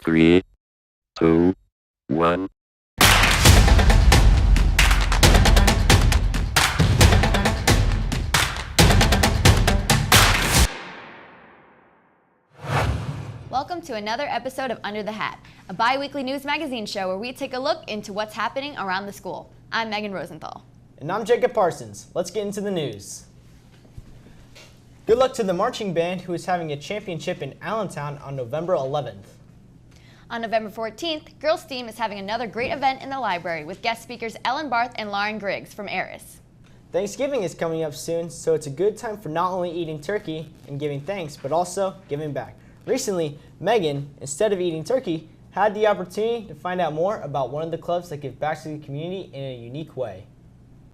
3, 2, 1. Welcome to another episode of Under the Hat, a bi-weekly news magazine show where we take a look into what's happening around the school. I'm Megan Rosenthal. And I'm Jacob Parsons. Let's get into the news. Good luck to the marching band who is having a championship in Allentown on November 11th. On November 14th, Girls Team is having another great event in the library with guest speakers Ellen Barth and Lauren Griggs from Eris. Thanksgiving is coming up soon, so it's a good time for not only eating turkey and giving thanks, but also giving back. Recently, Megan, instead of eating turkey, had the opportunity to find out more about one of the clubs that give back to the community in a unique way.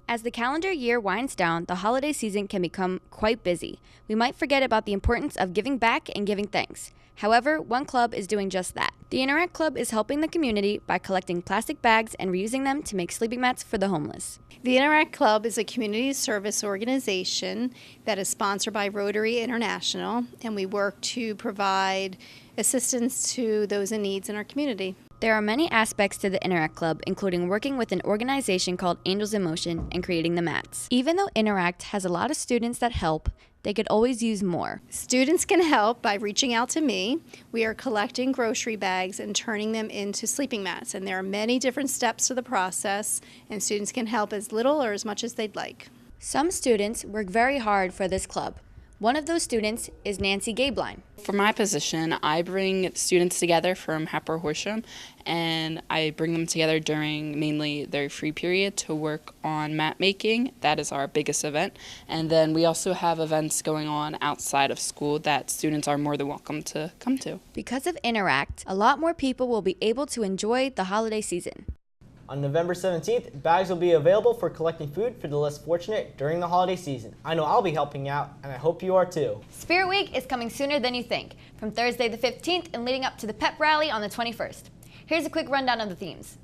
As the calendar year winds down, the holiday season can become quite busy. We might forget about the importance of giving back and giving thanks. However, one club is doing just that. The Interact Club is helping the community by collecting plastic bags and reusing them to make sleeping mats for the homeless. The Interact Club is a community service organization that is sponsored by Rotary International, and we work to provide assistance to those in need in our community. There are many aspects to the Interact Club, including working with an organization called Angels in Motion and creating the mats. Even though Interact has a lot of students that help, they could always use more. Students can help by reaching out to me. We are collecting grocery bags and turning them into sleeping mats, and there are many different steps to the process, and students can help as little or as much as they'd like. Some students work very hard for this club. One of those students is Nancy Gabline. For my position, I bring students together from Happer Horsham, and I bring them together during mainly their free period to work on mat making. That is our biggest event. And then we also have events going on outside of school that students are more than welcome to come to. Because of Interact, a lot more people will be able to enjoy the holiday season. On November 17th, bags will be available for collecting food for the less fortunate during the holiday season. I know I'll be helping out, and I hope you are too. Spirit Week is coming sooner than you think, from Thursday the 15th and leading up to the pep rally on the 21st. Here's a quick rundown of the themes.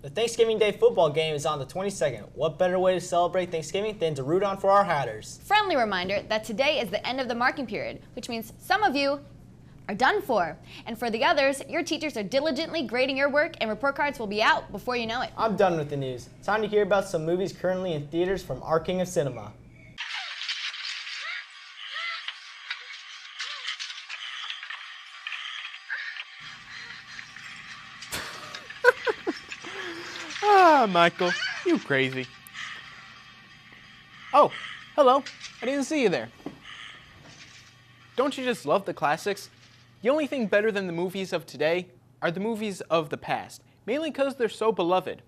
The Thanksgiving Day football game is on the 22nd. What better way to celebrate Thanksgiving than to root on for our Hatters? Friendly reminder that today is the end of the marking period, which means some of you are done for. And for the others, your teachers are diligently grading your work and report cards will be out before you know it. I'm done with the news. Time to hear about some movies currently in theaters from our King of Cinema. Michael, you crazy. Oh, hello. I didn't see you there. Don't you just love the classics? The only thing better than the movies of today are the movies of the past, mainly because they're so beloved.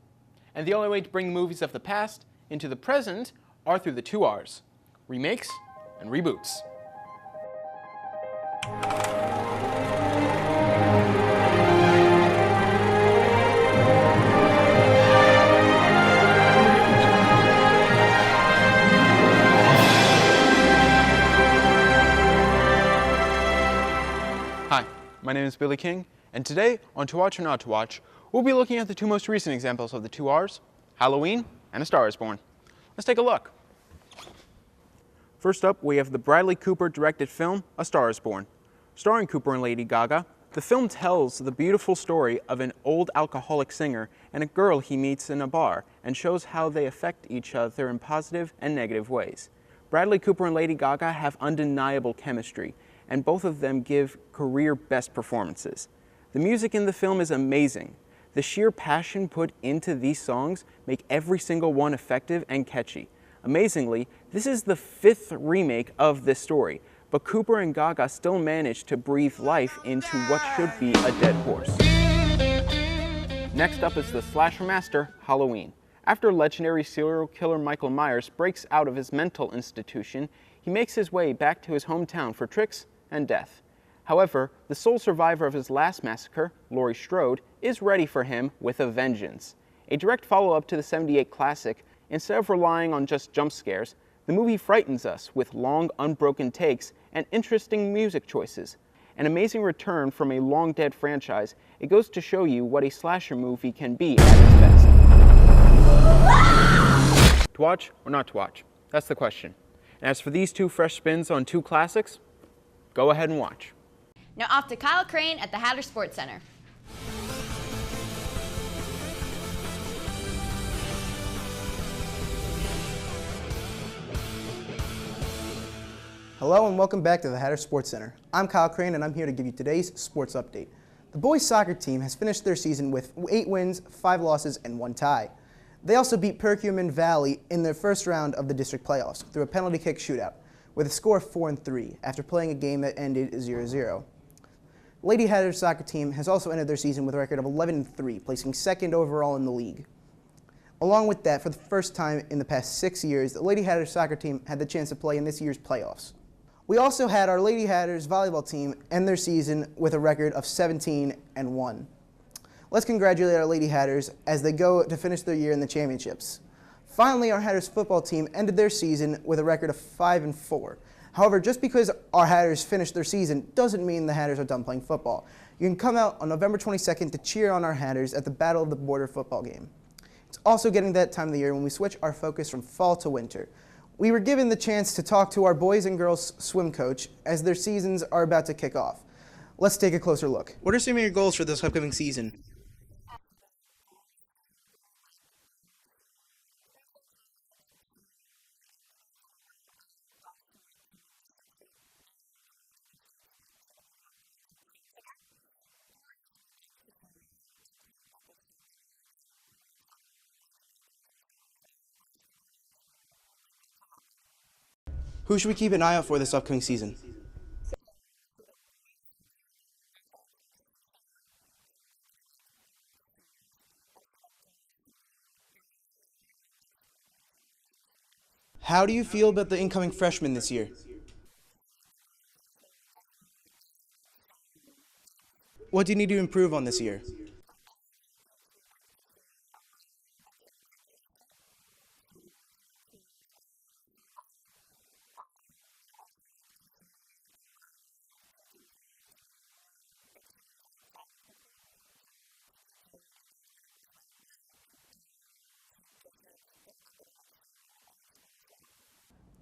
And the only way to bring movies of the past into the present are through the two R's: remakes and reboots. Hi, my name is Billy King, and today on To Watch or Not to Watch, we'll be looking at the two most recent examples of the two R's, Halloween and A Star is Born. Let's take a look. First up, we have the Bradley Cooper directed film, A Star is Born. Starring Cooper and Lady Gaga, the film tells the beautiful story of an old alcoholic singer and a girl he meets in a bar and shows how they affect each other in positive and negative ways. Bradley Cooper and Lady Gaga have undeniable chemistry, and both of them give career best performances. The music in the film is amazing. The sheer passion put into these songs make every single one effective and catchy. Amazingly, this is the 5th remake of this story, but Cooper and Gaga still managed to breathe life into what should be a dead horse. Next up is the slasher master, Halloween. After legendary serial killer Michael Myers breaks out of his mental institution, he makes his way back to his hometown for tricks and death. However, the sole survivor of his last massacre, Laurie Strode, is ready for him with a vengeance. A direct follow-up to the '78 classic, instead of relying on just jump scares, the movie frightens us with long, unbroken takes and interesting music choices. An amazing return from a long-dead franchise, it goes to show you what a slasher movie can be at its best. To watch or not to watch? That's the question. And as for these two fresh spins on two classics, go ahead and watch. Now off to Kyle Crane at the Hatter Sports Center. Hello and welcome back to the Hatter Sports Center. I'm Kyle Crane and I'm here to give you today's sports update. The boys soccer team has finished their season with 8 wins, 5 losses, and 1 tie. They also beat Perkiomen Valley in their first round of the district playoffs through a penalty kick shootout with a score of 4-3 after playing a game that ended 0-0. Lady Hatters soccer team has also ended their season with a record of 11-3, placing second overall in the league. Along with that, for the first time in the past 6 years, the Lady Hatters soccer team had the chance to play in this year's playoffs. We also had our Lady Hatters volleyball team end their season with a record of 17-1. Let's congratulate our Lady Hatters as they go to finish their year in the championships. Finally, our Hatters football team ended their season with a record of 5-4. However, just because our Hatters finished their season doesn't mean the Hatters are done playing football. You can come out on November 22nd to cheer on our Hatters at the Battle of the Border football game. It's also getting that time of the year when we switch our focus from fall to winter. We were given the chance to talk to our boys and girls swim coach as their seasons are about to kick off. Let's take a closer look. What are some of your goals for this upcoming season? Who should we keep an eye out for this upcoming season? How do you feel about the incoming freshmen this year? What do you need to improve on this year?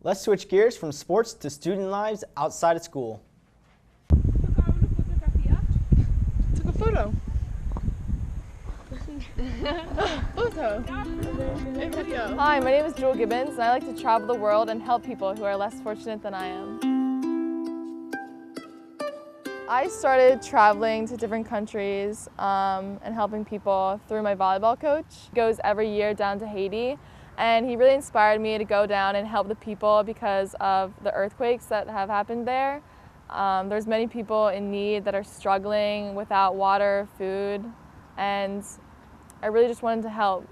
Let's switch gears from sports to student lives outside of school. Took a photo. Hi, my name is Jewel Gibbons, and I like to travel the world and help people who are less fortunate than I am. I started traveling to different countries and helping people through my volleyball coach. He goes every year down to Haiti, and he really inspired me to go down and help the people because of the earthquakes that have happened there. There's many people in need that are struggling without water, food, and I really just wanted to help.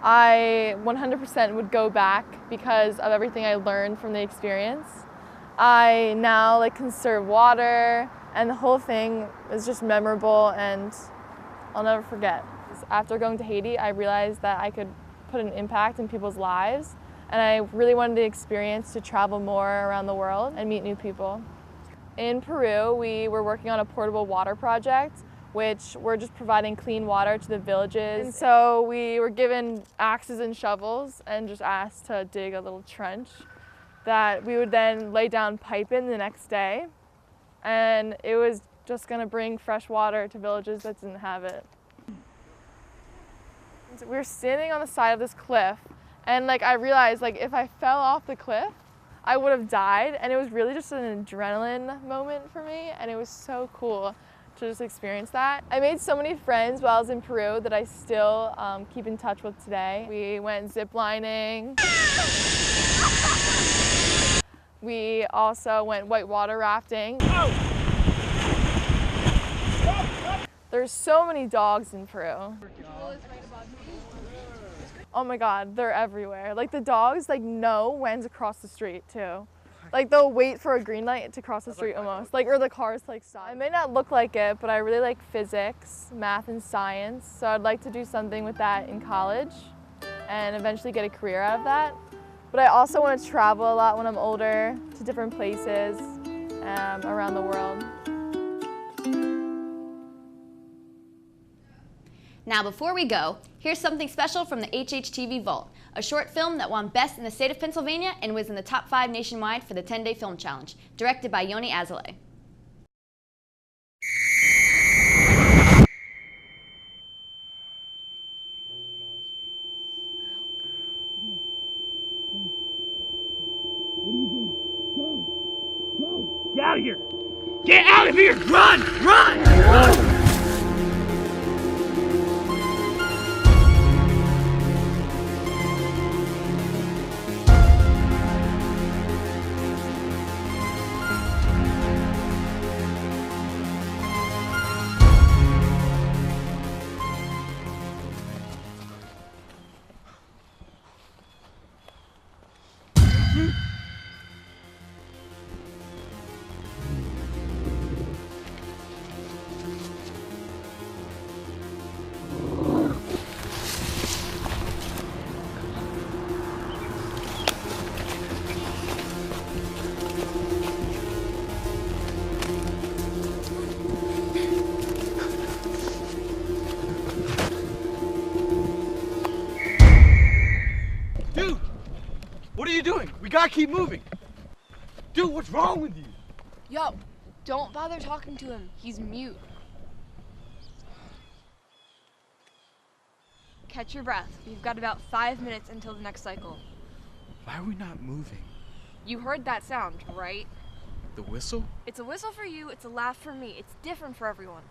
I 100% would go back because of everything I learned from the experience. I now conserve water, and the whole thing is just memorable and I'll never forget. After going to Haiti, I realized that I could put an impact in people's lives, and I really wanted the experience to travel more around the world and meet new people. In Peru, we were working on a portable water project, which we're just providing clean water to the villages. And so we were given axes and shovels and just asked to dig a little trench that we would then lay down pipe in the next day. And it was just gonna bring fresh water to villages that didn't have it. We were standing on the side of this cliff, and I realized if I fell off the cliff, I would have died, and it was really just an adrenaline moment for me, and it was so cool to just experience that. I made so many friends while I was in Peru that I still keep in touch with today. We went ziplining. We also went whitewater rafting. There's so many dogs in Peru. Oh my God, they're everywhere. The dogs know when to cross the street too. They'll wait for a green light to cross the street almost, or the cars stop. I may not look like it, but I really like physics, math, and science. So I'd like to do something with that in college and eventually get a career out of that. But I also want to travel a lot when I'm older to different places around the world. Now, before we go, here's something special from the HHTV Vault, a short film that won Best in the state of Pennsylvania and was in the top 5 nationwide for the 10-day film challenge, directed by Yoni Azaleh. Get out of here! Get out of here! Run! Run! Dude, what are you doing? We gotta keep moving. Dude, what's wrong with you? Yo, don't bother talking to him. He's mute. Catch your breath. We've got about 5 minutes until the next cycle. Why are we not moving? You heard that sound, right? The whistle? It's a whistle for you, it's a laugh for me. It's different for everyone.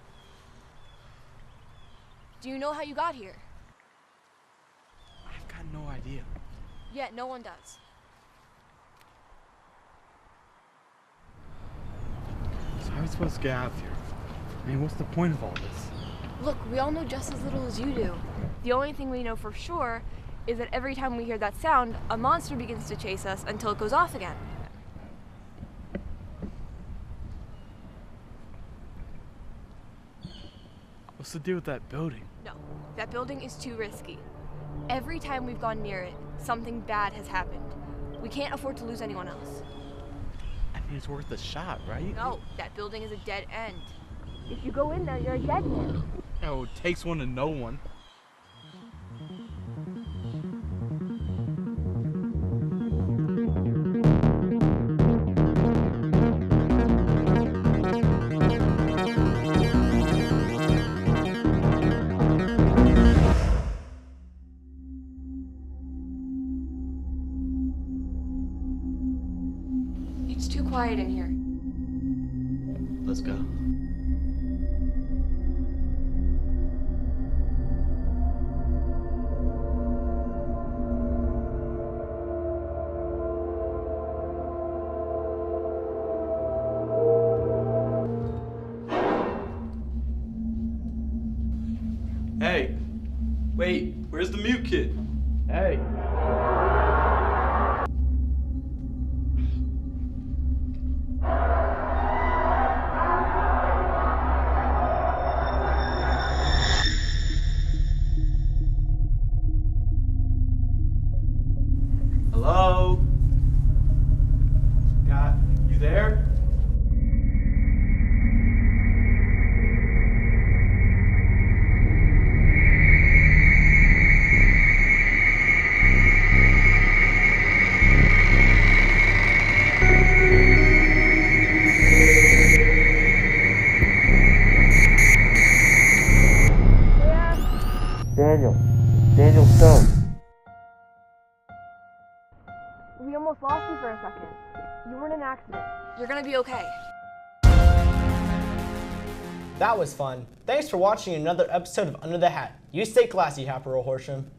Do you know how you got here? I've got no idea. Yeah, no one does. So how are we supposed to get out of here? I mean, what's the point of all this? Look, we all know just as little as you do. The only thing we know for sure is that every time we hear that sound, a monster begins to chase us until it goes off again. What's the deal with that building? No, that building is too risky. Every time we've gone near it, something bad has happened. We can't afford to lose anyone else. I mean, it's worth a shot, right? No, that building is a dead end. If you go in there, you're a dead man. Oh, it takes one to know one. It's too quiet in here. Let's go. Hey, wait, where's the mute kid? Hey. Hello? God, you there? Daniel Stone. We almost lost you for a second. You were in an accident. You're gonna be okay. That was fun. Thanks for watching another episode of Under the Hat. You stay classy, Haparow Horsham.